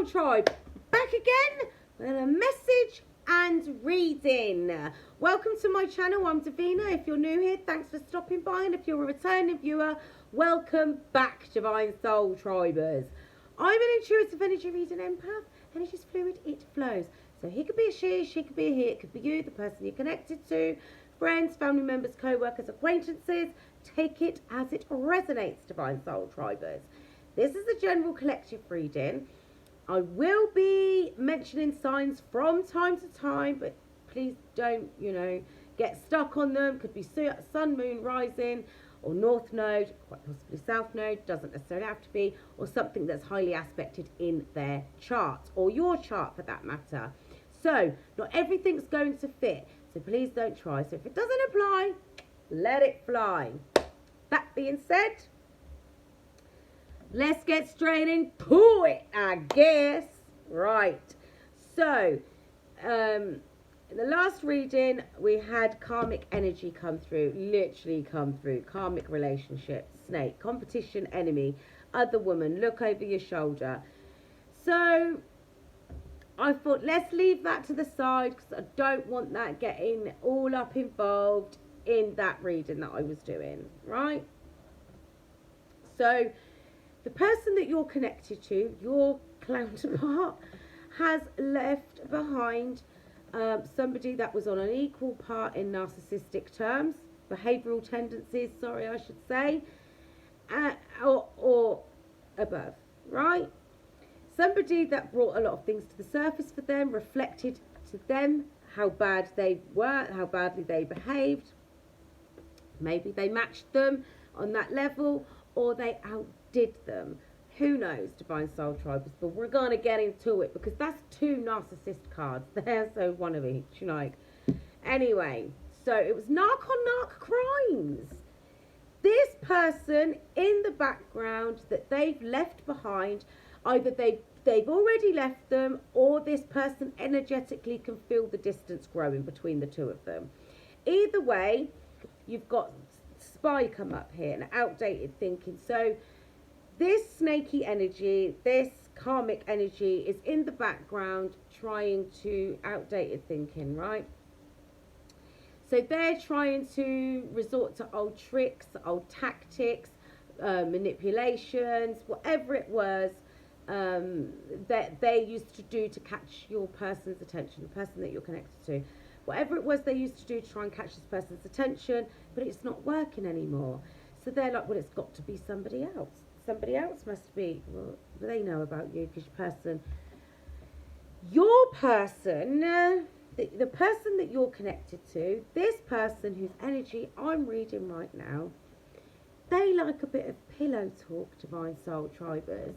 Tribe, back again with a message and reading. Welcome to my channel. I'm Divina. If you're new here, thanks for stopping by, and if you're a returning viewer, welcome back, Divine Soul Tribers. I'm an intuitive energy reading empath. Energy's fluid, it flows. So he could be a she could be a he, it could be you, the person you're connected to, friends, family members, co-workers, acquaintances. Take it as it resonates, Divine Soul Tribers. This is a general collective reading. I will be mentioning signs from time to time, but please don't, get stuck on them. Could be sun, moon, rising, or north node, quite possibly south node, doesn't necessarily have to be, or something that's highly aspected in their chart, or your chart for that matter. So, not everything's going to fit, so please don't try. So if it doesn't apply, let it fly. That being said, let's get straight into it, I guess. Right. So, in the last reading, we had karmic energy come through, literally come through. Karmic relationship, snake, competition, enemy, other woman, look over your shoulder. So, I thought, let's leave that to the side because I don't want that getting all up involved in that reading that I was doing, right? So, the person that you're connected to, your counterpart, has left behind somebody that was on an equal part in narcissistic terms, behavioural tendencies, I should say, or above, right? Somebody that brought a lot of things to the surface for them, reflected to them how bad they were, how badly they behaved. Maybe they matched them on that level, or they outdid them. Who knows, Divine Soul Tribers? But we're going to get into it because that's two narcissist cards there, so one of each, Anyway, so it was narc on narc crimes. This person in the background that they've left behind, either they've already left them, or this person energetically can feel the distance growing between the two of them. Either way, you've got spy come up here and outdated thinking. So this snaky energy, this karmic energy is in the background trying to outdated thinking, right? So they're trying to resort to old tricks, old tactics, manipulations, whatever it was that they used to do to catch your person's attention, the person that you're connected to. Whatever it was they used to do to try and catch this person's attention, but it's not working anymore. So they're like, well, it's got to be somebody else. Somebody else must be, well, they know about you because your person, the person that you're connected to, this person whose energy I'm reading right now, they like a bit of pillow talk, Divine Soul Tribers.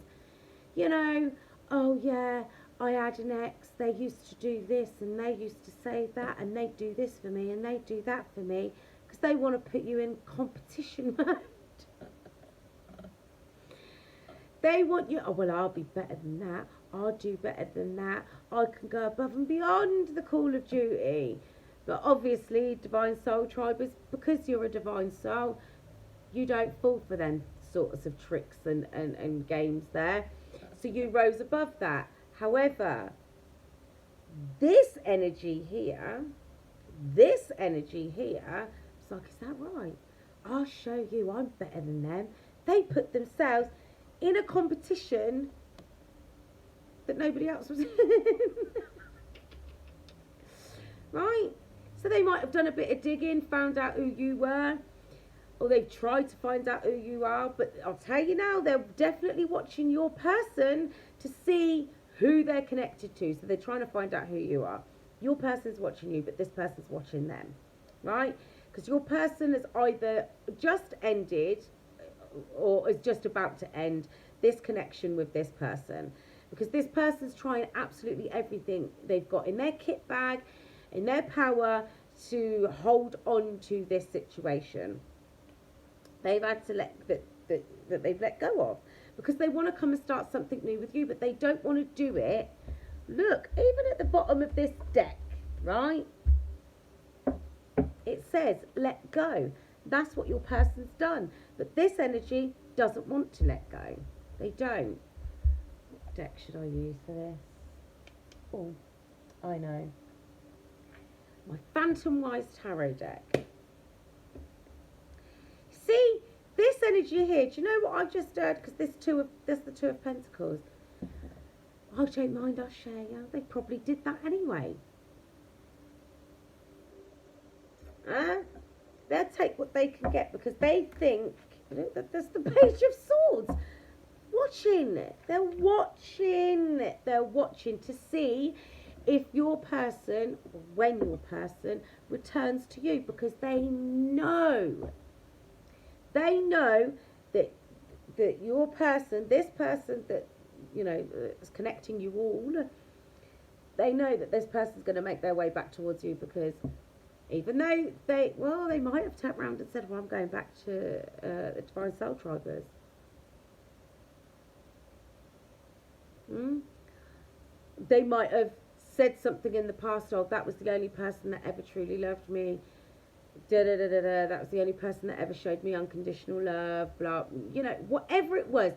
Oh yeah, I had an ex, they used to do this and they used to say that and they do this for me and they do that for me because they want to put you in competition mode. They want you, oh well, I'll be better than that, I'll do better than that, I can go above and beyond the call of duty. But obviously, Divine Soul Tribers, because you're a divine soul, you don't fall for them sorts of tricks and games there. So you rose above that. However, this energy here, it's like, is that right? I'll show you I'm better than them. They put themselves in a competition that nobody else was in. Right? So they might have done a bit of digging, found out who you were, or they've tried to find out who you are, but I'll tell you now, they're definitely watching your person to see who they're connected to. So they're trying to find out who you are. Your person's watching you, but this person's watching them, right? Because your person has either just ended or is just about to end this connection with this person. Because this person's trying absolutely everything they've got in their kit bag, in their power, to hold on to this situation. They've had to that they've let go of because they want to come and start something new with you, but they don't want to do it. Look, even at the bottom of this deck, right, it says let go. That's what your person's done, but this energy doesn't want to let go. They don't. deck should I use for this? Oh, I know. My Phantom Wise Tarot deck. See, this energy here, do you know what I've just heard? Because there's the Two of Pentacles. I don't mind us sharing. They probably did that anyway. They'll take what they can get because they think that there's the Page of Swords. They're watching to see if your person, when your person returns to you, because they know that your person, this person that, you know, is connecting you all, they know that this person's going to make their way back towards you, because even though they might have turned around and said, well, I'm going back to the Divine Soul Tribers. They might have said something in the past, oh, that was the only person that ever truly loved me. That was the only person that ever showed me unconditional love, blah, you know, whatever it was.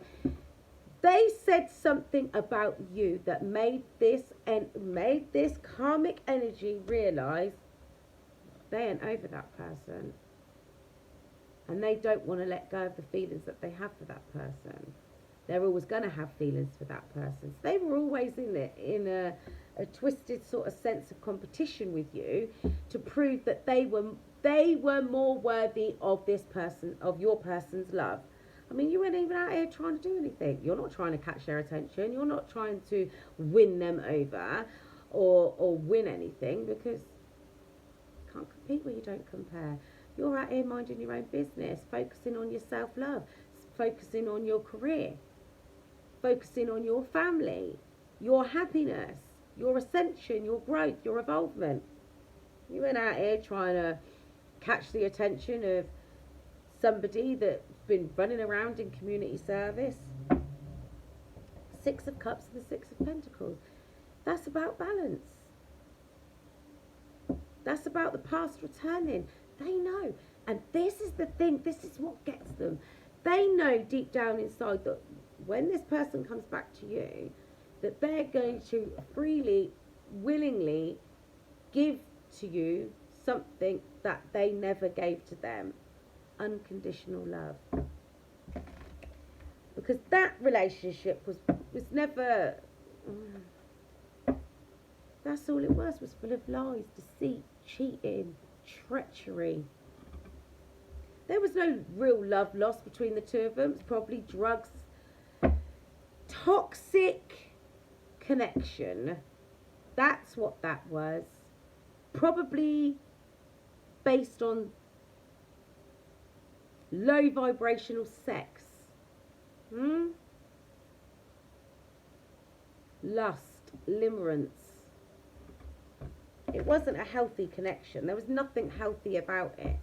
They said something about you that made this karmic energy realise they ain't over that person. And they don't want to let go of the feelings that they have for that person. They're always going to have feelings for that person. So they were always in a twisted sort of sense of competition with you to prove that they were more worthy of this person, of your person's love. I mean, you weren't even out here trying to do anything. You're not trying to catch their attention. You're not trying to win them over or win anything, because you can't compete where you don't compare. You're out here minding your own business, focusing on your self-love, focusing on your career, focusing on your family, your happiness, your ascension, your growth, your evolvement. You weren't out here trying to catch the attention of somebody that's been running around in community service. Six of Cups and the Six of Pentacles. That's about balance. That's about the past returning. They know. And this is the thing, this is what gets them. They know deep down inside that when this person comes back to you, that they're going to freely, willingly give to you something that they never gave to them. Unconditional love. Because that relationship was never, that's all it was full of lies, deceit, cheating, treachery. There was no real love lost between the two of them. It's probably drugs, toxic connection. That's what that was. Probably based on low vibrational sex. Lust, limerence. It wasn't a healthy connection. There was nothing healthy about it.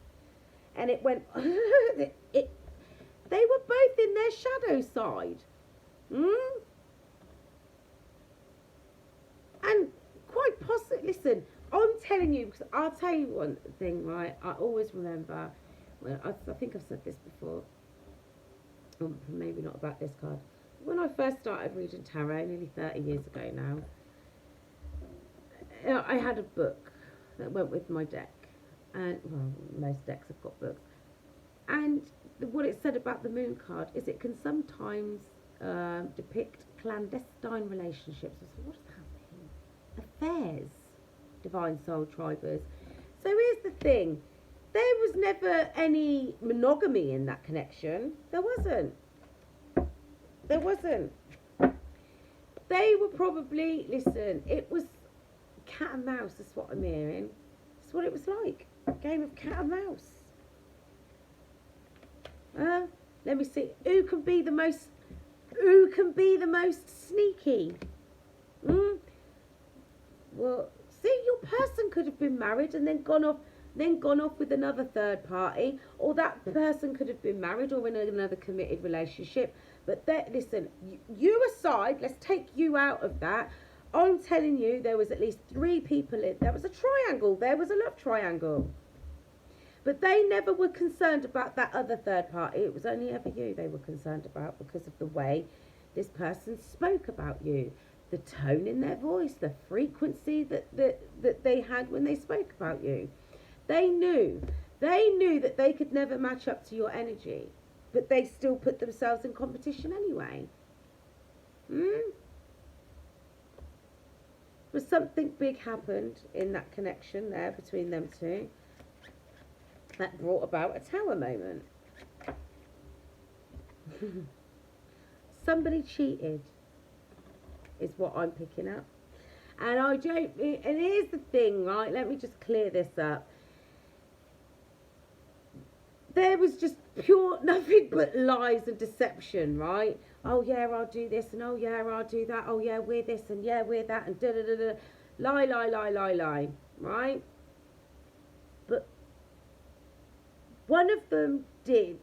And it went, they were both in their shadow side. And quite possibly, listen, I'm telling you, because I'll tell you one thing, right? I always remember, well, I think I've said this before, maybe not about this card. When I first started reading tarot, nearly 30 years ago now, I had a book that went with my deck. And, well, most decks have got books. And what it said about the moon card is it can sometimes depict clandestine relationships. I said, what does that mean? Affairs, Divine Soul Tribers. So here's the thing. There was never any monogamy in that connection. There wasn't. They were probably, listen, it was cat and mouse, that's what I'm hearing. That's what it was like. A game of cat and mouse. Let me see. Who can be the most sneaky? Well, see, your person could have been married and then gone off with another third party, or that person could have been married or in another committed relationship. But listen, you aside, let's take you out of that. I'm telling you, there was at least 3 people in. There was a triangle. There was a love triangle. But they never were concerned about that other third party. It was only ever you they were concerned about, because of the way this person spoke about you, the tone in their voice, the frequency that they had when they spoke about you. They knew that they could never match up to your energy, but they still put themselves in competition anyway. But something big happened in that connection there between them two that brought about a tower moment. Somebody cheated is what I'm picking up. And here's the thing, right? Let me just clear this up. There was just pure, nothing but lies and deception, right? Oh yeah, I'll do this, and oh yeah, I'll do that. Oh yeah, we're this, and yeah, we're that, and da da da da. Lie, right? But one of them did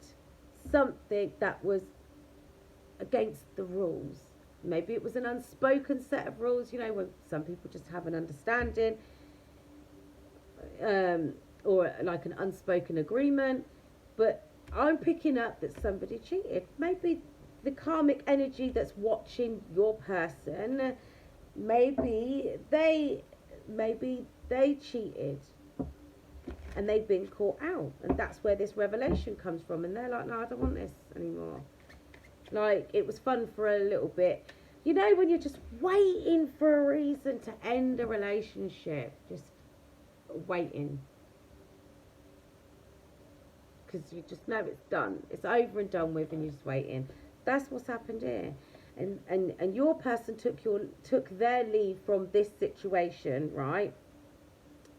something that was against the rules. Maybe it was an unspoken set of rules, you know, when some people just have an understanding, or like an unspoken agreement. But I'm picking up that somebody cheated. Maybe the karmic energy that's watching your person, maybe they cheated and they've been caught out, and that's where this revelation comes from, and they're like, no, I don't want this anymore. Like, it was fun for a little bit, you know, when you're just waiting for a reason to end a relationship, just waiting, because you just know it's done, it's over and done with, and you're just waiting. That's what's happened here. And your person took their leave from this situation, right?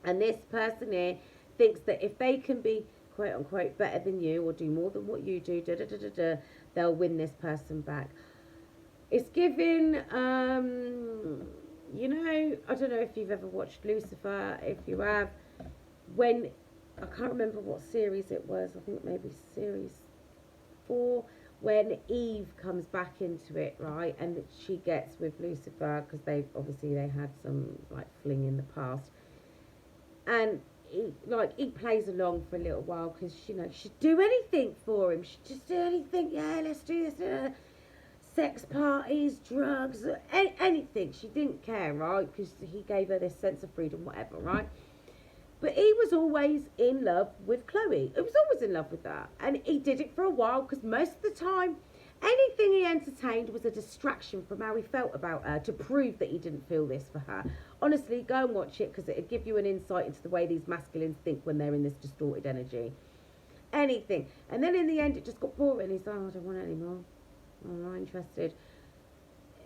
And this person here thinks that if they can be quote unquote better than you, or do more than what you do, they'll win this person back. It's given, you know, I don't know if you've ever watched Lucifer. If you have, when, I can't remember what series it was, I think maybe series 4, when Eve comes back into it, right, and she gets with Lucifer, because they had some like fling in the past, and he plays along for a little while, because, you know, she'd do anything for him. She'd just do anything. Yeah, let's do this. Sex parties, drugs, anything. She didn't care, right, because he gave her this sense of freedom, whatever, right? But he was always in love with Chloe. He was always in love with her. And he did it for a while, because most of the time, anything he entertained was a distraction from how he felt about her, to prove that he didn't feel this for her. Honestly, go and watch it, because it'll give you an insight into the way these masculines think when they're in this distorted energy. Anything. And then in the end, it just got boring. He's like, oh, I don't want it anymore. I'm not interested.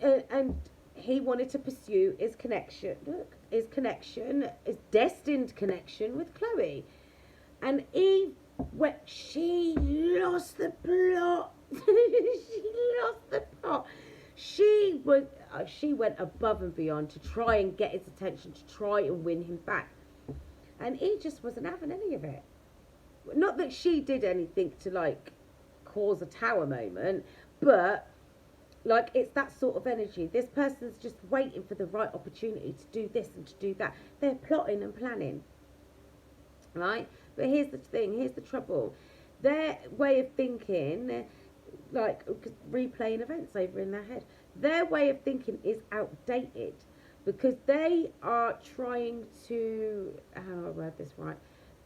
And he wanted to pursue his connection. Look, his destined connection with Chloe. And Eve, she lost the plot. She went above and beyond to try and get his attention, to try and win him back. And he just wasn't having any of it. Not that she did anything to, like, cause a tower moment, but, like, it's that sort of energy. This person's just waiting for the right opportunity to do this and to do that. They're plotting and planning, right? But here's the thing, here's the trouble. Their way of thinking, like, replaying events over in their head, their way of thinking is outdated, because they are trying to, how do I word this right?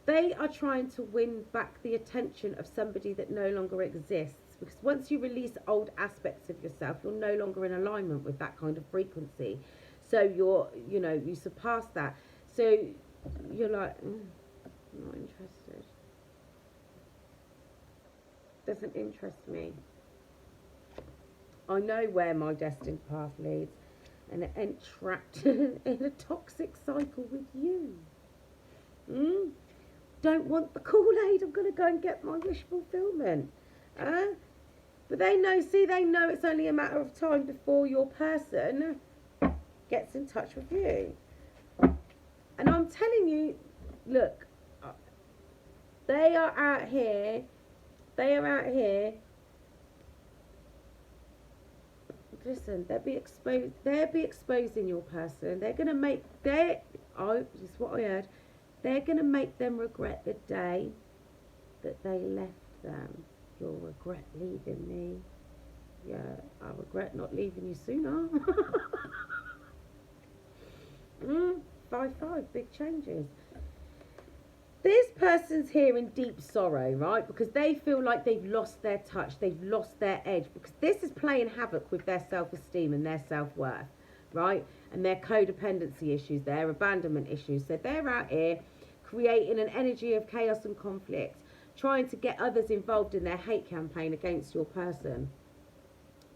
They are trying to win back the attention of somebody that no longer exists. Because once you release old aspects of yourself, you're no longer in alignment with that kind of frequency. So you surpass that. So you're like, I'm not interested. Doesn't interest me. I know where my destined path leads, and it ain't trapped in a toxic cycle with you. Don't want the Kool-Aid. I'm going to go and get my wish fulfillment. But they know it's only a matter of time before your person gets in touch with you. And I'm telling you, look, they are out here. Listen, they'll be exposing your person. They're going to make this is what I heard. They're going to make them regret the day that they left them. You'll regret leaving me. Yeah, I regret not leaving you sooner. 5-5, big changes. This person's here in deep sorrow, right? Because they feel like they've lost their touch, they've lost their edge, because this is playing havoc with their self-esteem and their self-worth, right? And their codependency issues, their abandonment issues. So they're out here creating an energy of chaos and conflict, trying to get others involved in their hate campaign against your person.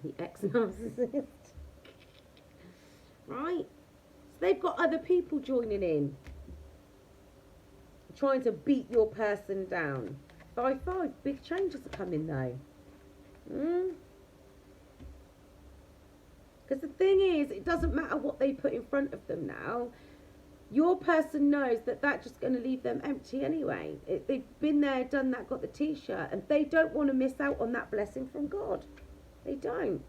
The ex-narcissist. Right? So they've got other people joining in, trying to beat your person down. 5-5, big changes are coming though. Because the thing is, it doesn't matter what they put in front of them now. Your person knows that that's just going to leave them empty anyway. They've been there, done that, got the t-shirt, and they don't want to miss out on that blessing from God. They don't.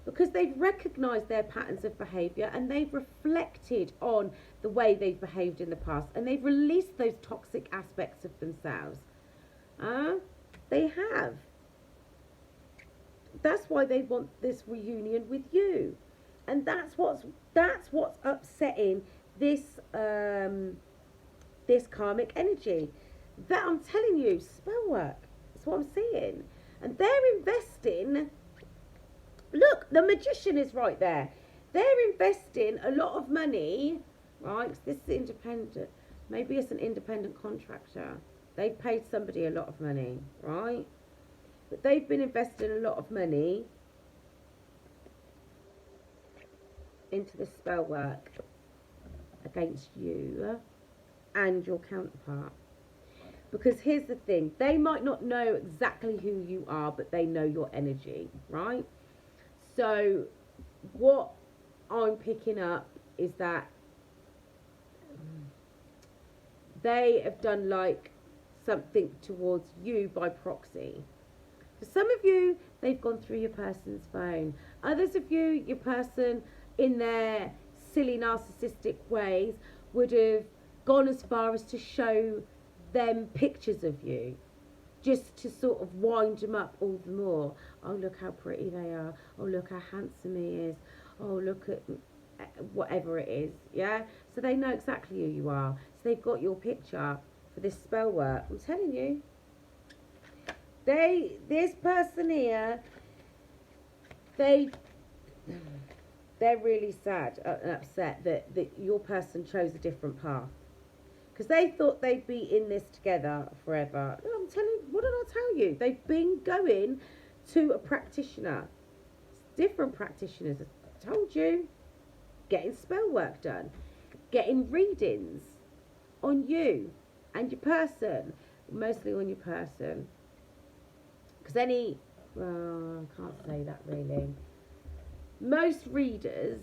Because they've recognised their patterns of behaviour and they've reflected on the way they've behaved in the past, and they've released those toxic aspects of themselves. They have. That's why they want this reunion with you. And that's what's upsetting this this karmic energy. That, I'm telling you, spell work. That's what I'm seeing. And they're investing. Look, the magician is right there. They're investing a lot of money, right? This is independent. Maybe it's an independent contractor. They've paid somebody a lot of money, right? But they've been investing a lot of money into the spell work against you and your counterpart. Because here's the thing, they might not know exactly who you are, but they know your energy, right? So what I'm picking up is that they have done like something towards you by proxy. For some of you, they've gone through your person's phone. Others of you, your person, in their silly narcissistic ways, would have gone as far as to show them pictures of you, just to sort of wind them up all the more. Oh, look how pretty they are. Oh, look how handsome he is. Oh, look at whatever it is, yeah? So they know exactly who you are. So they've got your picture for this spell work. I'm telling you. This person here, they're really sad and upset that your person chose a different path. Because they thought they'd be in this together forever. I'm telling you, what did I tell you? They've been going to a practitioner. Different practitioners. I told you. Getting spell work done. Getting readings on you and your person. Mostly on your person. Because I can't say that really. Most readers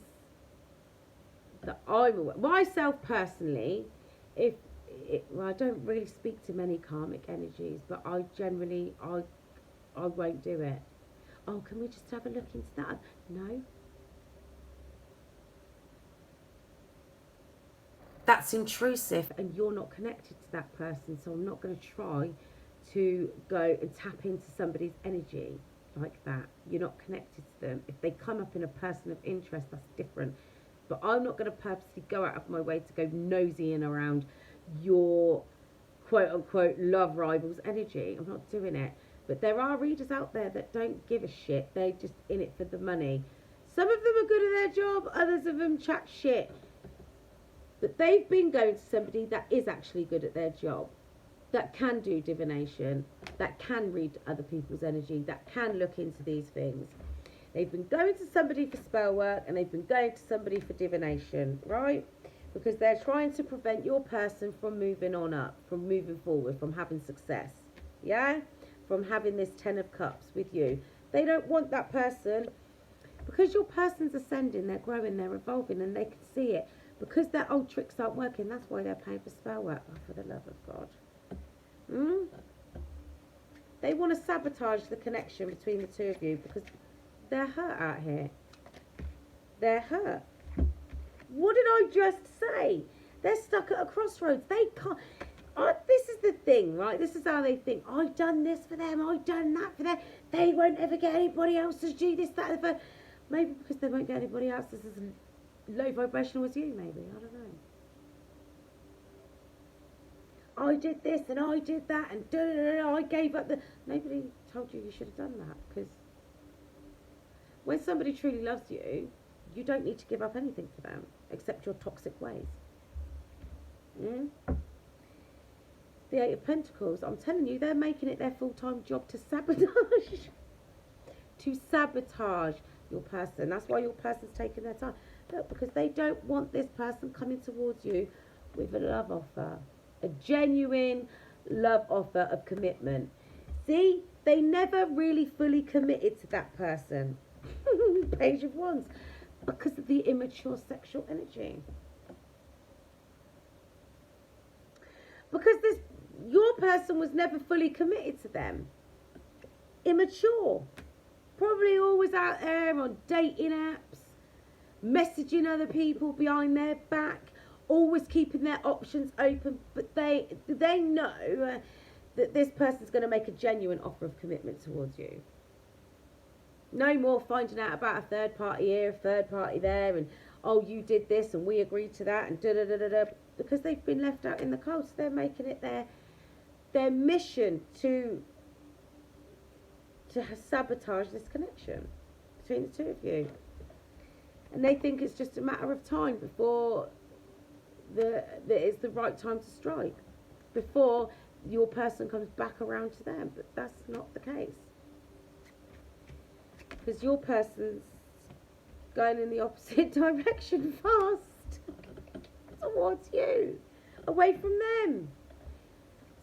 that I'm aware, myself personally, I don't really speak to many karmic energies, but I generally, I won't do it. Oh, can we just have a look into that? No. That's intrusive and you're not connected to that person, so I'm not going to try to go and tap into somebody's energy like that. You're not connected to them. If they come up in a person of interest, that's different. But I'm not going to purposely go out of my way to go nosying around your quote-unquote love rival's energy. I'm not doing it. But there are readers out there that don't give a shit. They're just in it for the money. Some of them are good at their job. Others of them chat shit. But they've been going to somebody that is actually good at their job, that can do divination, that can read other people's energy, that can look into these things. They've been going to somebody for spell work and they've been going to somebody for divination, right? Because they're trying to prevent your person from moving on up, from moving forward, from having success, yeah? From having this 10 of cups with you. They don't want that person, because your person's ascending, they're growing, they're evolving, and they can see it. Because their old tricks aren't working, that's why they're paying for spell work. Oh, for the love of God. They want to sabotage the connection between the two of you because they're hurt out here. They're hurt. What did I just say? They're stuck at a crossroads. They can't. This is the thing, right? This is how they think. I've done this for them. I've done that for them. They won't ever get anybody else to do this, that, and the third. Maybe because they won't get anybody else that's as low vibrational as you, maybe. I don't know. I did this and I did that and I gave up the... Nobody told you should have done that, because when somebody truly loves you, you don't need to give up anything for them except your toxic ways. The Eight of Pentacles, I'm telling you, they're making it their full-time job to sabotage. To sabotage your person. That's why your person's taking their time. Look, because they don't want this person coming towards you with a love offer. A genuine love offer of commitment. See, they never really fully committed to that person. Page of Wands. Because of the immature sexual energy. Because your person was never fully committed to them. Immature. Probably always out there on dating apps, messaging other people behind their back, always keeping their options open. But they know that this person's going to make a genuine offer of commitment towards you. No more finding out about a third party here, a third party there, and oh, you did this and we agreed to that, and da-da-da-da-da. Because they've been left out in the cold, so they're making it their mission to sabotage this connection between the two of you. And they think it's just a matter of time before it's the right time to strike, before your person comes back around to them. But that's not the case, because your person's going in the opposite direction fast towards you, away from them.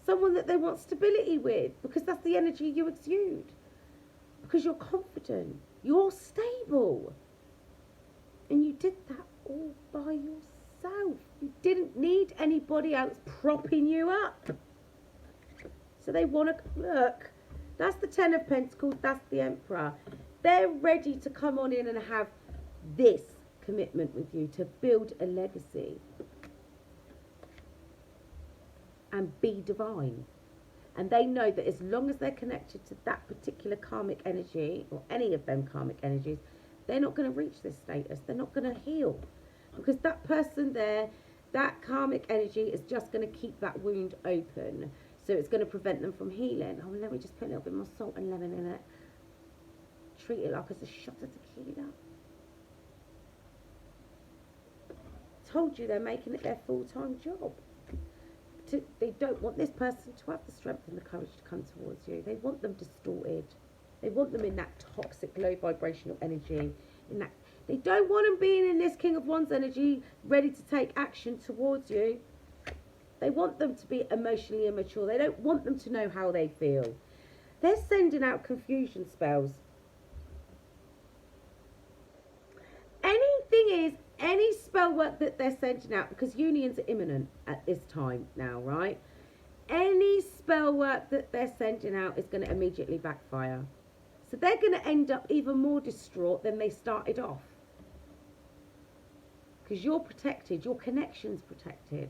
Someone that they want stability with, because that's the energy you exude. Because you're confident, you're stable. And you did that all by yourself. You didn't need anybody else propping you up. So they want to, look, that's the Ten of Pentacles, that's the Emperor. They're ready to come on in and have this commitment with you, to build a legacy and be divine. And they know that as long as they're connected to that particular karmic energy, or any of them karmic energies, they're not going to reach this status. They're not going to heal. Because that person there, that karmic energy is just going to keep that wound open. So it's going to prevent them from healing. Oh, let me just put a little bit more salt and lemon in it. Treat it like it's a shot of tequila. Told you they're making it their full-time job. They don't want this person to have the strength and the courage to come towards you. They want them distorted. They want them in that toxic, low vibrational energy. They don't want them being in this King of Wands energy, ready to take action towards you. They want them to be emotionally immature. They don't want them to know how they feel. They're sending out confusion spells. Any spell work that they're sending out, because unions are imminent at this time now, right? Any spell work that they're sending out is going to immediately backfire. So they're going to end up even more distraught than they started off. Because you're protected, your connection's protected.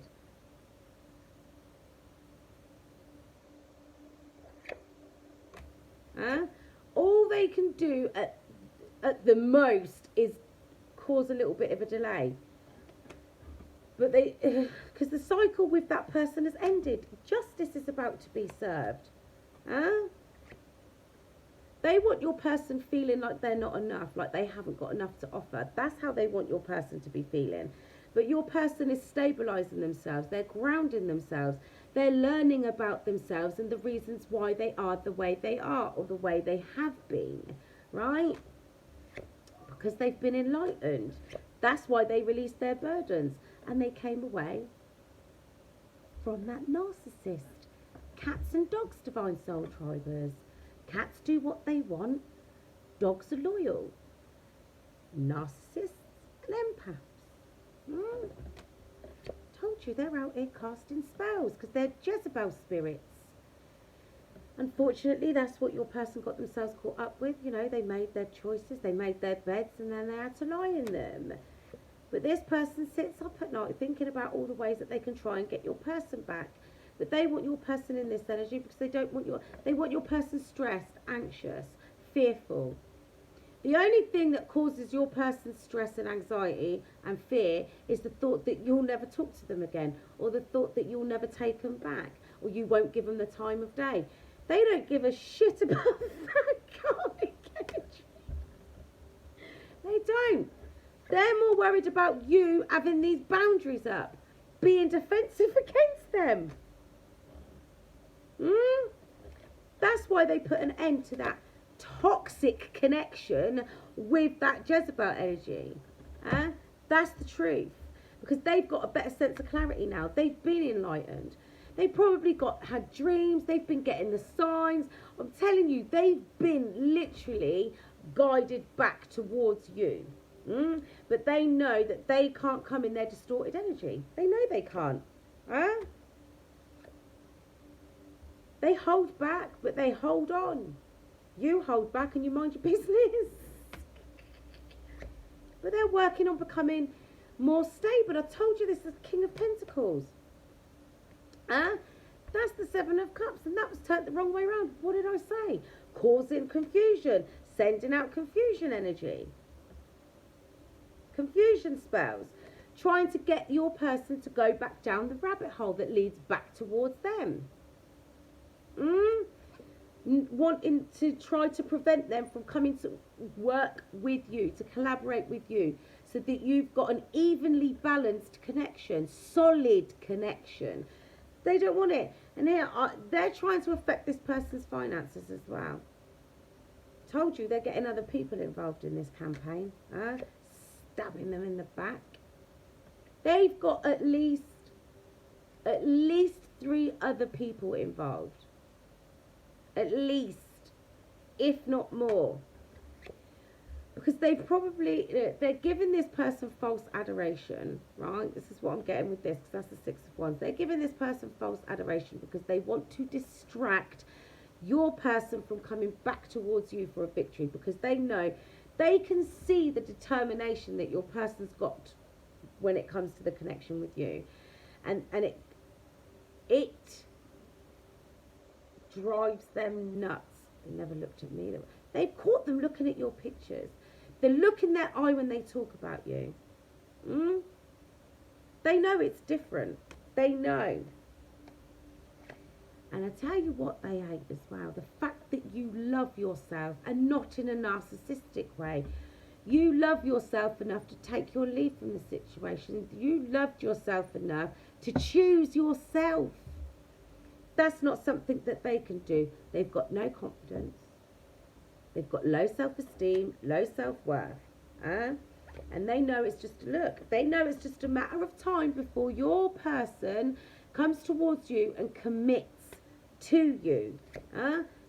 All they can do at the most is cause a little bit of a delay, but because the cycle with that person has ended. Justice is about to be served. They want your person feeling like they're not enough, like they haven't got enough to offer. That's how they want your person to be feeling. But your person is stabilizing themselves, they're grounding themselves, they're learning about themselves and the reasons why they are the way they are, or the way they have been, right? Because they've been enlightened. That's why they released their burdens and they came away from that narcissist. Cats and dogs, divine soul tribers. Cats do what they want. Dogs are loyal. Narcissists and empaths. Told you they're out here casting spells because they're Jezebel spirits. Unfortunately, that's what your person got themselves caught up with. You know, they made their choices, they made their beds, and then they had to lie in them. But this person sits up at night thinking about all the ways that they can try and get your person back. But they want your person in this energy because they want your person stressed, anxious, fearful. The only thing that causes your person's stress and anxiety and fear is the thought that you'll never talk to them again, or the thought that you'll never take them back, or you won't give them the time of day. They don't give a shit about that karmic energy. They don't. They're more worried about you having these boundaries up, being defensive against them. That's why they put an end to that toxic connection with that Jezebel energy. That's the truth. Because they've got a better sense of clarity now. They've been enlightened. They probably had dreams. They've been getting the signs. I'm telling you, they've been literally guided back towards you. But they know that they can't come in their distorted energy. They know they can't. They hold back, but they hold on. You hold back and you mind your business. But they're working on becoming more stable. I told you this is King of Pentacles. That's the Seven of Cups, and that was turned the wrong way around. What did I say? Causing confusion, sending out confusion energy. Confusion spells. Trying to get your person to go back down the rabbit hole that leads back towards them. Wanting to try to prevent them from coming to work with you, to collaborate with you, so that you've got an evenly balanced connection, solid connection. They don't want it. And they're trying to affect this person's finances as well. Told you they're getting other people involved in this campaign. Stabbing them in the back. They've got at least 3 other people involved. At least, if not more. Because they're giving this person false adoration, right? This is what I'm getting with this, because that's the Six of Wands. They're giving this person false adoration because they want to distract your person from coming back towards you for a victory, because they know, they can see the determination that your person's got when it comes to the connection with you. And it drives them nuts. They never looked at me. They've caught them looking at your pictures. The look in their eye when they talk about you. They know it's different. They know. And I tell you what they hate as well. The fact that you love yourself, and not in a narcissistic way. You love yourself enough to take your leave from the situation. You loved yourself enough to choose yourself. That's not something that they can do. They've got no confidence. They've got low self-esteem, low self-worth. And they know it's just, they know it's just a matter of time before your person comes towards you and commits to you.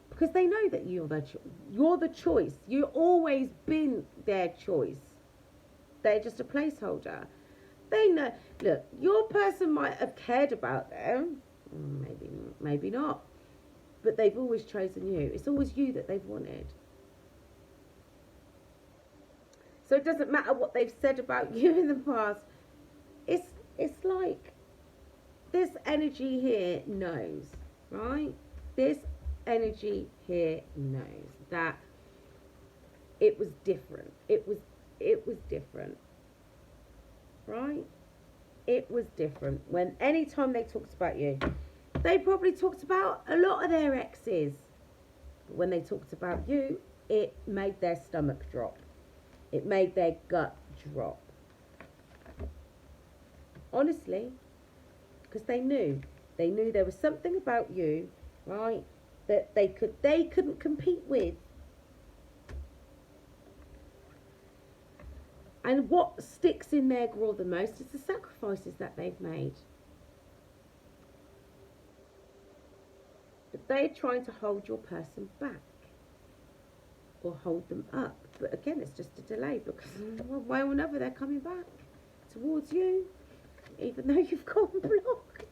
Because they know that you're the choice. You've always been their choice. They're just a placeholder. They know, look, your person might have cared about them. Maybe not. But they've always chosen you. It's always you that they've wanted. So it doesn't matter what they've said about you in the past. It's like this energy here knows, right? This energy here knows that it was different. It was different. Right? It was different. When anytime they talked about you, they probably talked about a lot of their exes. But when they talked about you, it made their stomach drop. It made their gut drop. Honestly, because they knew there was something about you, right, that they couldn't compete with. And what sticks in their graw the most is the sacrifices that they've made. But they're trying to hold your person back, or hold them up. But again, it's just a delay, because one way or another they're coming back towards you, even though you've gone blocked.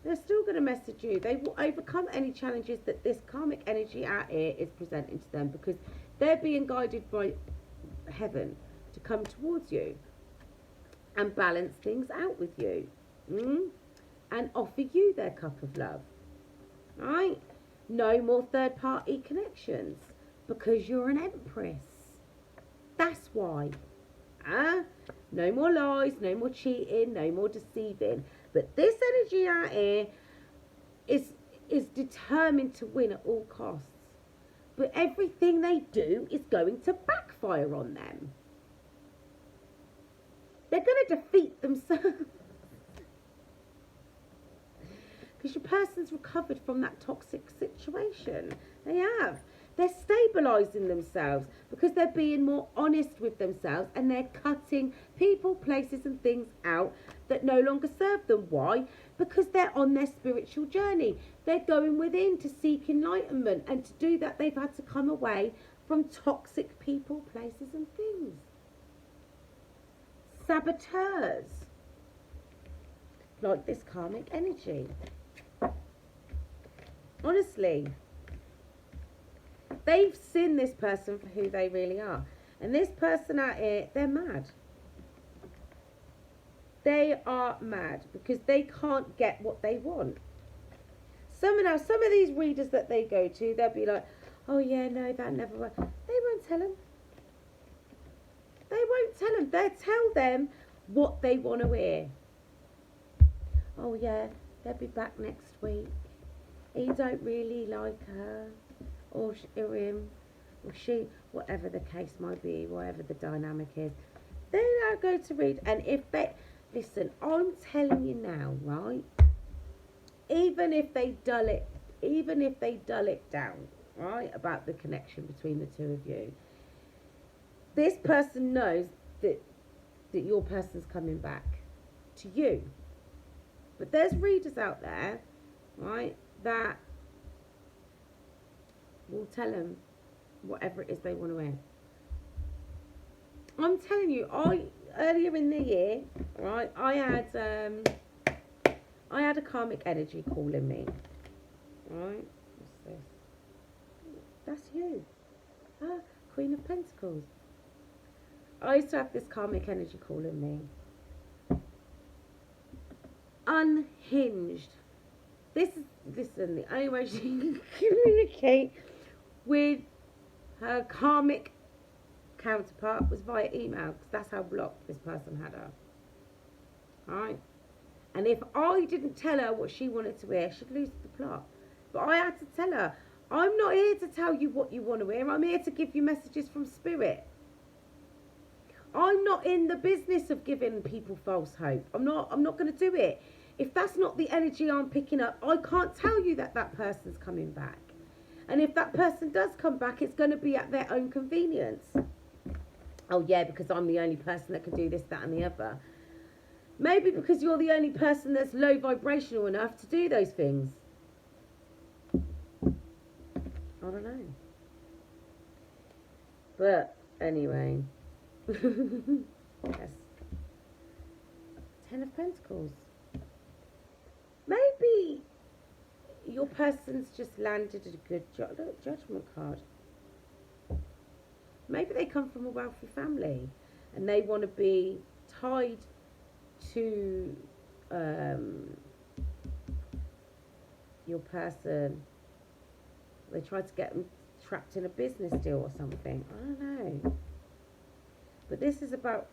They're still going to message you. They will overcome any challenges that this karmic energy out here is presenting to them, because they're being guided by heaven to come towards you and balance things out with you. and offer you their cup of love. Right? No more third-party connections because you're an empress. That's why. No more lies, no more cheating, no more deceiving. But this energy out here is determined to win at all costs. But everything they do is going to backfire on them. They're going to defeat themselves. Because your person's recovered from that toxic situation. They have. They're stabilising themselves because they're being more honest with themselves, and they're cutting people, places and things out that no longer serve them. Why? Because they're on their spiritual journey. They're going within to seek enlightenment, and to do that they've had to come away from toxic people, places and things. Saboteurs, like this karmic energy. Honestly, they've seen this person for who they really are. And this person out here, they're mad. They are mad because they can't get what they want. Some of these readers that they go to, they'll be like, oh yeah, no, that never worked. They won't tell them. They won't tell them. They'll tell them what they want to hear. Oh yeah, they'll be back next week. He don't really like her, or him, or she, whatever the case might be, whatever the dynamic is. They now go to read, and if they, listen, I'm telling you now, right, even if they dull it down, right, about the connection between the two of you, this person knows that your person's coming back to you. But there's readers out there, right, that will tell them whatever it is they want to hear. I'm telling you, earlier in the year, right, I had a karmic energy calling me. Right? What's this? That's you. Queen of Pentacles. I used to have this karmic energy calling me. Unhinged. Listen, the only way she can communicate with her karmic counterpart was via email, because that's how blocked this person had her. Alright? And if I didn't tell her what she wanted to hear, she'd lose the plot. But I had to tell her, I'm not here to tell you what you want to hear. I'm here to give you messages from spirit. I'm not in the business of giving people false hope. I'm not going to do it. If that's not the energy I'm picking up, I can't tell you that that person's coming back. And if that person does come back, it's going to be at their own convenience. Oh yeah, because I'm the only person that can do this, that and the other. Maybe because you're the only person that's low vibrational enough to do those things. I don't know. But anyway. Yes. 10 of Pentacles. Maybe your person's just landed a good judgment card. Maybe they come from a wealthy family and they want to be tied to your person. They try to get them trapped in a business deal or something. I don't know. But this is about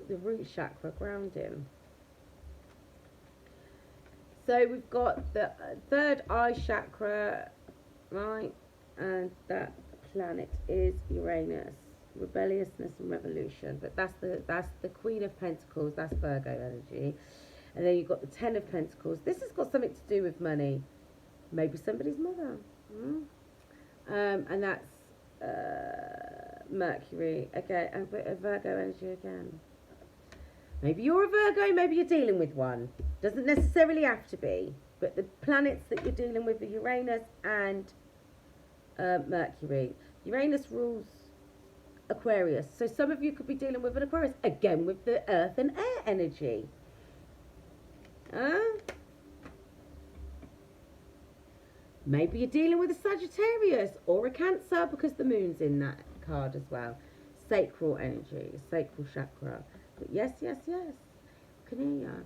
the root chakra, grounding. So we've got the third eye chakra, right? And that planet is Uranus, rebelliousness and revolution. But that's the Queen of Pentacles. That's Virgo energy. And then you've got the 10 of Pentacles. This has got something to do with money. Maybe somebody's mother. And that's Mercury again, and a Virgo energy again. Maybe you're a Virgo, maybe you're dealing with one. Doesn't necessarily have to be, but the planets that you're dealing with are Uranus and Mercury. Uranus rules Aquarius, so some of you could be dealing with an Aquarius, again with the earth and air energy. Maybe you're dealing with a Sagittarius or a Cancer, because the moon's in that card as well. Sacral energy, sacral chakra. But yes, can hear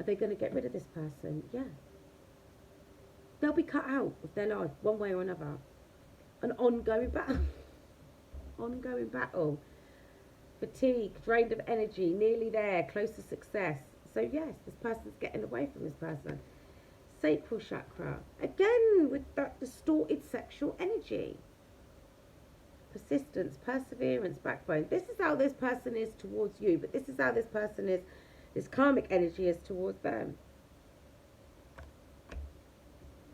Are they going to get rid of this person? Yeah. They'll be cut out of their life, one way or another. An ongoing battle. Ongoing battle. Fatigue, drained of energy, nearly there, close to success. So yes, this person's getting away from this person. Sacral chakra. Again, with that distorted sexual energy. Persistence, perseverance, backbone. This is how this person is towards you, but this is how this person is, this karmic energy is towards them.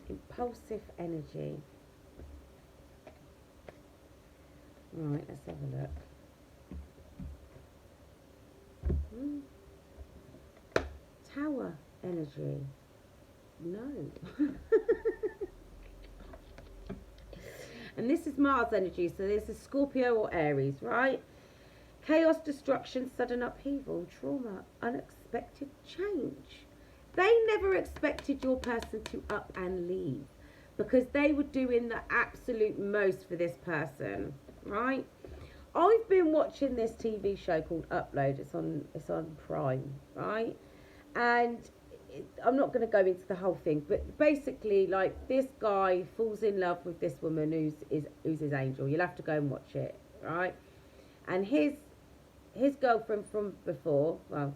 Impulsive energy. Right, let's have a look. Tower energy. No. And this is Mars energy, so this is Scorpio or Aries, right? Chaos, destruction, sudden upheaval, trauma, unexpected change. They never expected your person to up and leave because they were doing the absolute most for this person, right? I've been watching this TV show called Upload. It's on Prime, right? And I'm not going to go into the whole thing, but basically, like, this guy falls in love with this woman who's his angel. You'll have to go and watch it, right? And his girlfriend from before, well,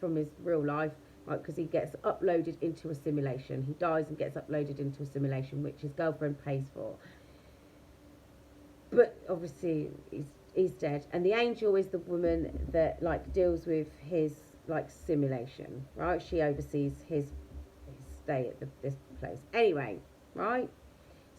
from his real life, right, because he gets uploaded into a simulation. He dies and gets uploaded into a simulation, which his girlfriend pays for. But obviously, he's dead. And the angel is the woman that, like, deals with his, like, simulation, right? She oversees his stay at this place. Anyway, right?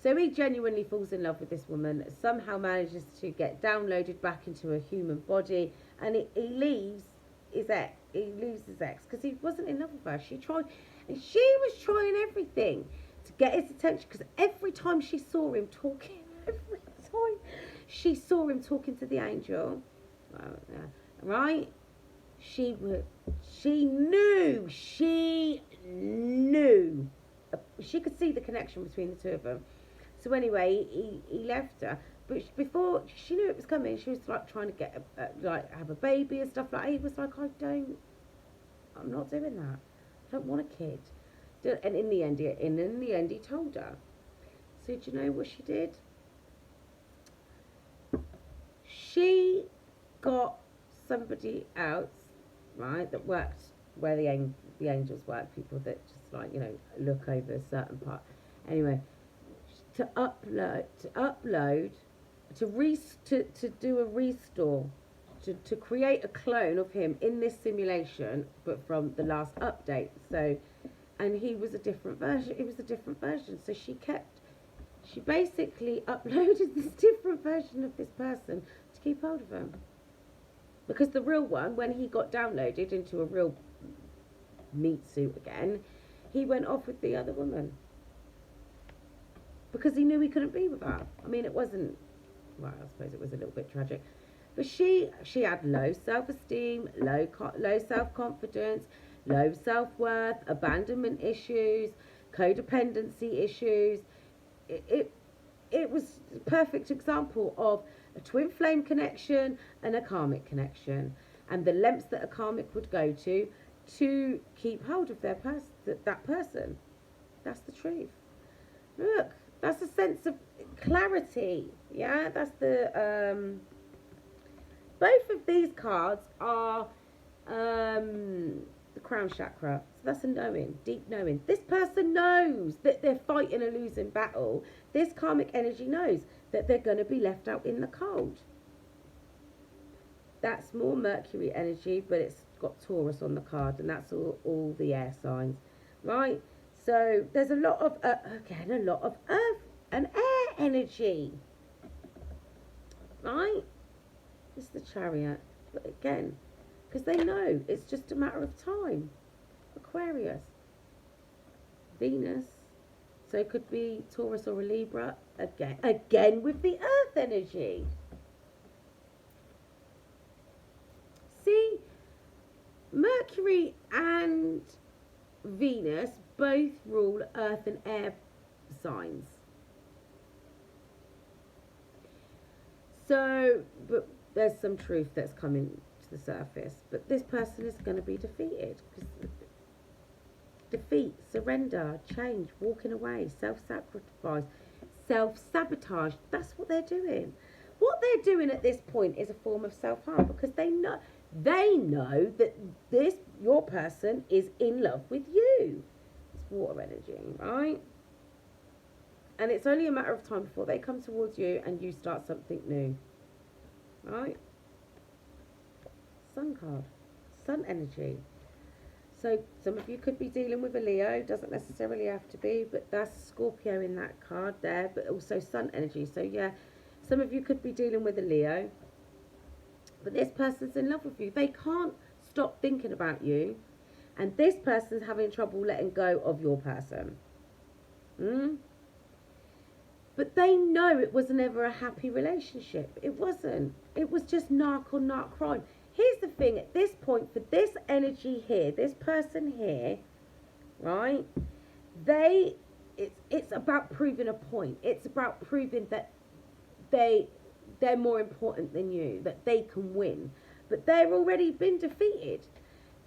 So he genuinely falls in love with this woman, somehow manages to get downloaded back into a human body, and he leaves his ex. He leaves his ex because he wasn't in love with her. She tried, and she was trying everything to get his attention, because every time she saw him talking, to the angel, right? She knew. She could see the connection between the two of them. So anyway, he left her. But before she knew it was coming, she was like trying to get have a baby and stuff like that. He was like, I'm not doing that. I don't want a kid. And in the end, he told her. So do you know what she did? She got somebody else, right, that worked where the angels work, people that just, like, you know, look over a certain part. Anyway, to do a restore, to create a clone of him in this simulation, but from the last update. So, and he was a different version. It was a different version. So she basically uploaded this different version of this person to keep hold of him. Because the real one, when he got downloaded into a real meat suit again, he went off with the other woman. Because he knew he couldn't be with her. I mean, it wasn't, well, I suppose it was a little bit tragic. But she had low self-esteem, low self-confidence, low self-worth, abandonment issues, codependency issues. It was a perfect example of a twin flame connection and a karmic connection, and the lengths that a karmic would go to keep hold of that person. That's the truth. Look, that's a sense of clarity. Yeah, that's the both of these cards are the crown chakra. So that's a knowing, deep knowing. This person knows that they're fighting a losing battle. This karmic energy knows that they're going to be left out in the cold. That's more Mercury energy, but it's got Taurus on the card, and that's all the air signs, right? So there's a lot of earth and air energy, right? It's the Chariot, but again, because they know it's just a matter of time. Aquarius, Venus, so it could be Taurus or a Libra, again with the earth energy. See, Mercury and Venus both rule earth and air signs. So, but there's some truth that's coming to the surface. But this person is going to be defeated because defeat, surrender, change, walking away, self-sacrifice, self-sabotage. That's what they're doing. What they're doing at this point is a form of self-harm, because they know that your person is in love with you. It's water energy, right? And it's only a matter of time before they come towards you and you start something new, right? Sun card, sun energy. So some of you could be dealing with a Leo, doesn't necessarily have to be, but that's Scorpio in that card there, but also sun energy. So yeah, some of you could be dealing with a Leo, but this person's in love with you. They can't stop thinking about you, and this person's having trouble letting go of your person. But they know it was never a happy relationship. It wasn't. It was just narc on narc crime. Here's the thing, at this point, for this energy here, this person here, right, it's about proving a point. It's about proving that they're more important than you, that they can win. But they've already been defeated.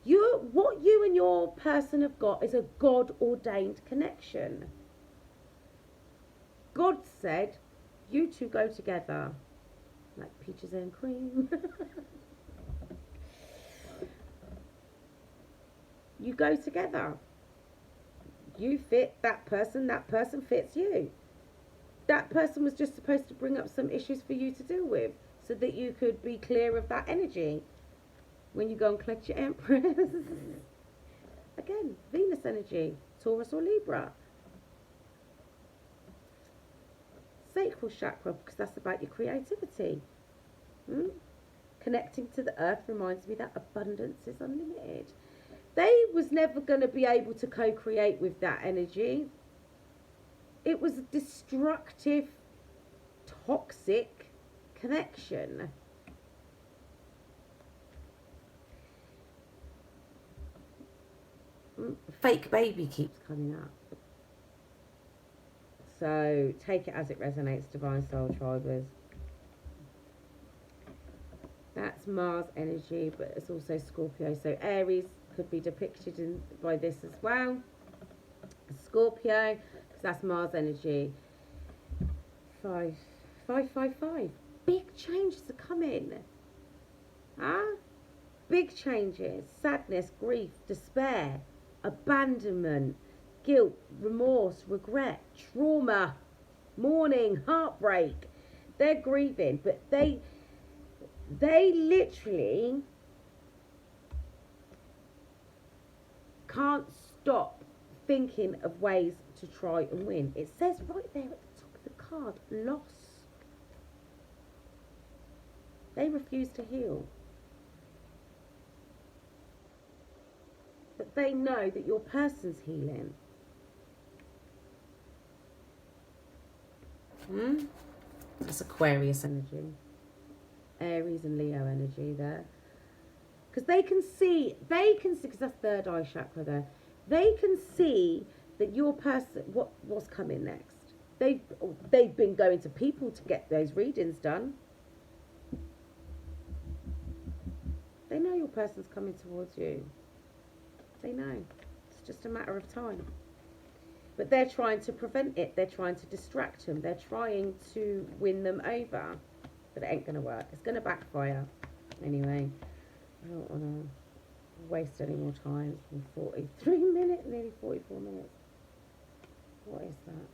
What you and your person have got is a God-ordained connection. God said, you two go together, like peaches and cream. You go together. You fit that person fits you. That person was just supposed to bring up some issues for you to deal with, so that you could be clear of that energy when you go and collect your Empress. Again, Venus energy, Taurus or Libra. Sacral chakra, because that's about your creativity. Connecting to the earth reminds me that abundance is unlimited. They was never going to be able to co-create with that energy. It was a destructive, toxic connection. Fake baby keeps coming up. So take it as it resonates, Divine Soul Tribers. That's Mars energy, but it's also Scorpio. So Aries could be depicted by this as well. Scorpio, because that's Mars energy. 5, 5, 5, 5. Big changes are coming. Big changes. Sadness, grief, despair, abandonment, guilt, remorse, regret, trauma, mourning, heartbreak. They're grieving, but they literally can't stop thinking of ways to try and win. It says right there at the top of the card, loss. They refuse to heal. But they know that your person's healing. That's Aquarius energy. Aries and Leo energy there. Because they can see, because that's third eye chakra there. They can see that your person, what's coming next. They've been going to people to get those readings done. They know your person's coming towards you. They know. It's just a matter of time. But they're trying to prevent it. They're trying to distract them. They're trying to win them over. But it ain't going to work. It's going to backfire. Anyway, I don't want to waste any more time. It's been 43 minutes, nearly 44 minutes. What is that?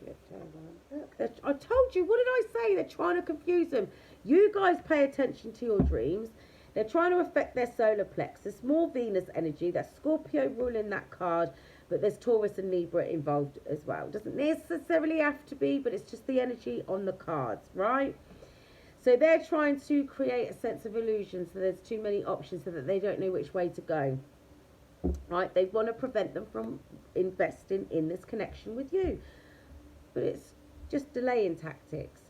Flipped over. Look, I told you, what did I say? They're trying to confuse them. You guys pay attention to your dreams. They're trying to affect their solar plexus. More Venus energy. That's Scorpio ruling that card. But there's Taurus and Libra involved as well. Doesn't necessarily have to be, but it's just the energy on the cards, right? So they're trying to create a sense of illusion, so there's too many options so that they don't know which way to go, right? They want to prevent them from investing in this connection with you. But it's just delaying tactics.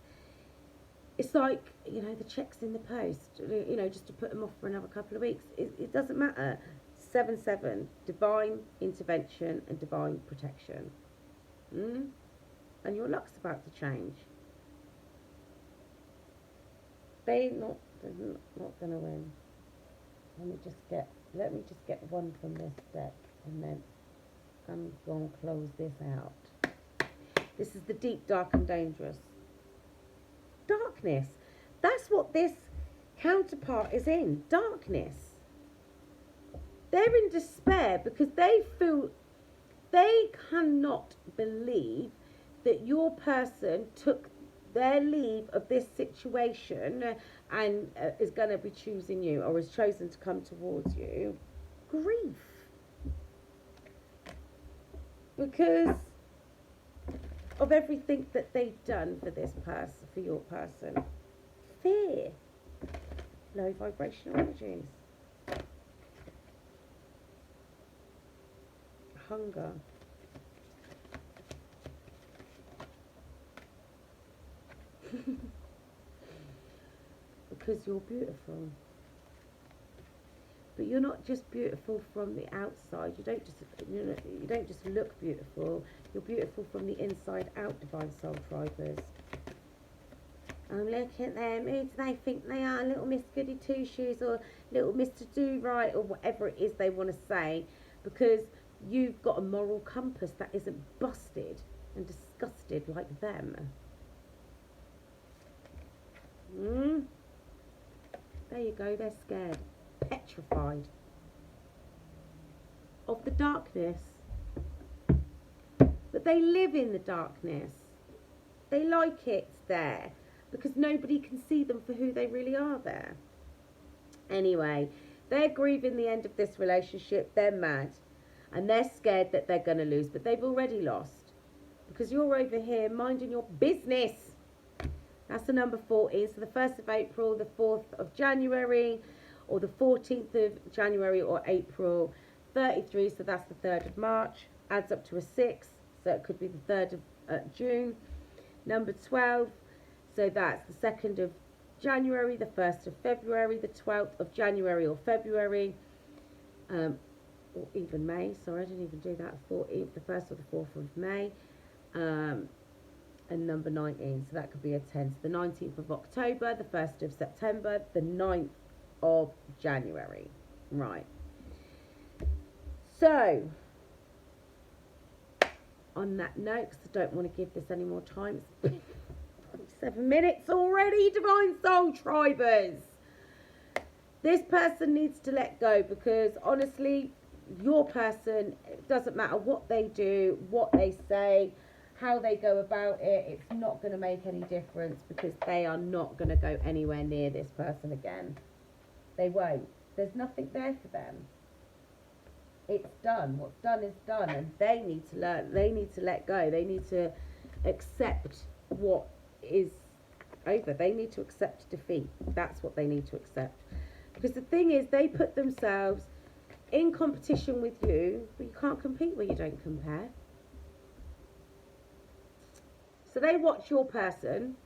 It's like, the checks in the post, just to put them off for another couple of weeks. It doesn't matter. 7-7, divine intervention and divine protection. And your luck's about to change. They're not gonna win. Let me just get one from this deck, and then I'm going to close this out. This is the deep, dark and dangerous. Darkness. That's what this counterpart is in. Darkness. They're in despair because they feel they cannot believe that your person took their leave of this situation and is going to be choosing you or has chosen to come towards you. Grief. Because of everything that they've done for this person, for your person. Fear. Low vibrational energies. Hunger. Because you're beautiful. But you're not just beautiful from the outside. You don't just look beautiful. You're beautiful from the inside out, Divine Soul Tribers. I'm looking at them. Who do they think they are? Little Miss Goody Two Shoes or Little Mr. Do Right or whatever it is they want to say. Because you've got a moral compass that isn't busted and disgusted like them. There you go, they're scared, petrified of the darkness. But they live in the darkness. They like it there because nobody can see them for who they really are there. Anyway, they're grieving the end of this relationship. They're mad and they're scared that they're going to lose, but they've already lost because you're over here minding your business. That's the number 14. So the 1st of April, the 4th of January, or the 14th of January or April 33. So that's the 3rd of March. Adds up to a 6. So it could be the 3rd of June. Number 12. So that's the 2nd of January, the 1st of February, the 12th of January or February. Or even May. Sorry, I didn't even do that. The 1st or the 4th of May. And number 19, so that could be a 10. So the 19th of October, the 1st of September, the 9th of January. Right. So, on that note, because I don't want to give this any more time, it's 7 minutes already, Divine Soul Tribers. This person needs to let go because, honestly, your person, it doesn't matter what they do, what they say, how they go about it, it's not going to make any difference because they are not going to go anywhere near this person again. They won't. There's nothing there for them. It's done. What's done is done, and they need to learn. They need to let go. They need to accept what is over. They need to accept defeat. That's what they need to accept. Because the thing is, they put themselves in competition with you, but you can't compete where you don't compare. So they watch your person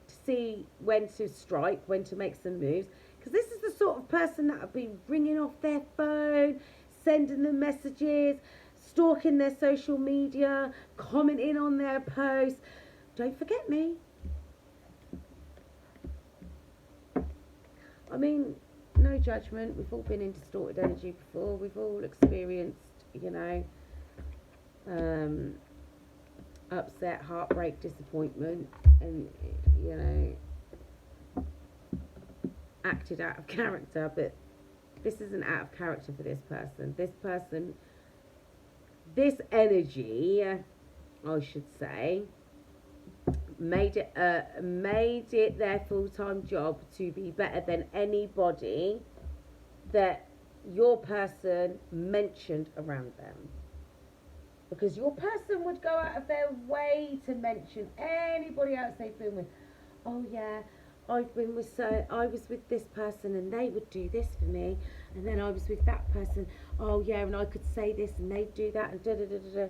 to see when to strike, when to make some moves. Because this is the sort of person that will be ringing off their phone, sending them messages, stalking their social media, commenting on their posts. Don't forget me. I mean, no judgment. We've all been in distorted energy before. We've all experienced, upset, heartbreak, disappointment, and acted out of character. But this isn't out of character for this person. This energy, I should say, made it their full-time job to be better than anybody that your person mentioned around them. Because your person would go out of their way to mention anybody else they've been with. Oh yeah, I was with this person and they would do this for me, and then I was with that person. Oh yeah, and I could say this and they'd do that, and da da da da da.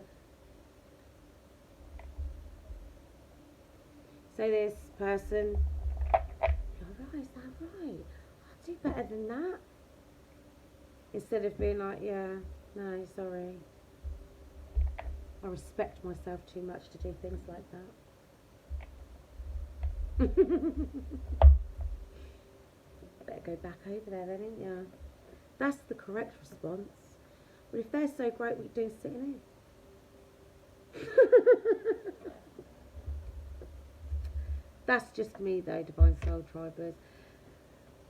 So this person, you're right, is that right? I'll do better than that. Instead of being like, yeah, no, sorry. I respect myself too much to do things like that. Better go back over there then, ain't ya? That's the correct response. But if they're so great, what are you doing sitting here? That's just me though, Divine Soul Tribers.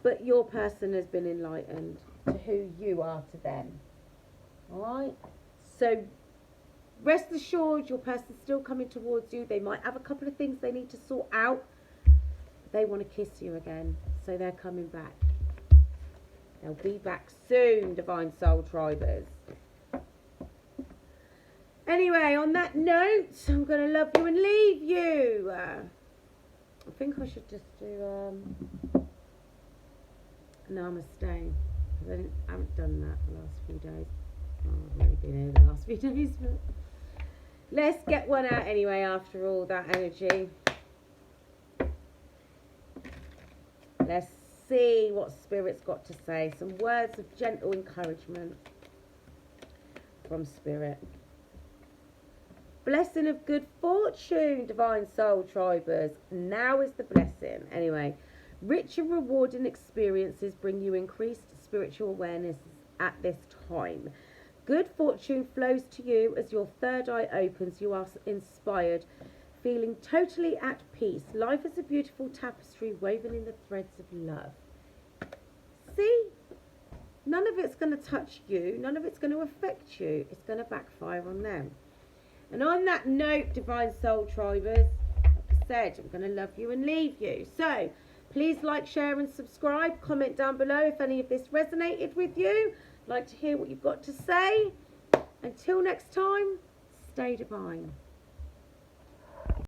But your person has been enlightened to who you are to them. Alright? So rest assured your person's still coming towards you. They might have a couple of things they need to sort out. They want to kiss you again. So they're coming back. They'll be back soon, Divine Soul Tribers. Anyway, on that note, I'm going to love you and leave you. I think I should just do Namaste. I haven't done that the last few days. Oh, I've only been here the last few days. But let's get one out anyway after all that energy. Let's see what Spirit's got to say. Some words of gentle encouragement from Spirit. Blessing of good fortune, Divine Soul Tribers. Now is the blessing. Anyway, rich and rewarding experiences bring you increased spiritual awareness at this time. Good fortune flows to you as your third eye opens. You are inspired, feeling totally at peace. Life is a beautiful tapestry woven in the threads of love. See? None of it's going to touch you. None of it's going to affect you. It's going to backfire on them. And on that note, Divine Soul Tribers, like I said, I'm going to love you and leave you. So, please like, share and subscribe. Comment down below if any of this resonated with you. I'd like to hear what you've got to say. Until next time, stay divine.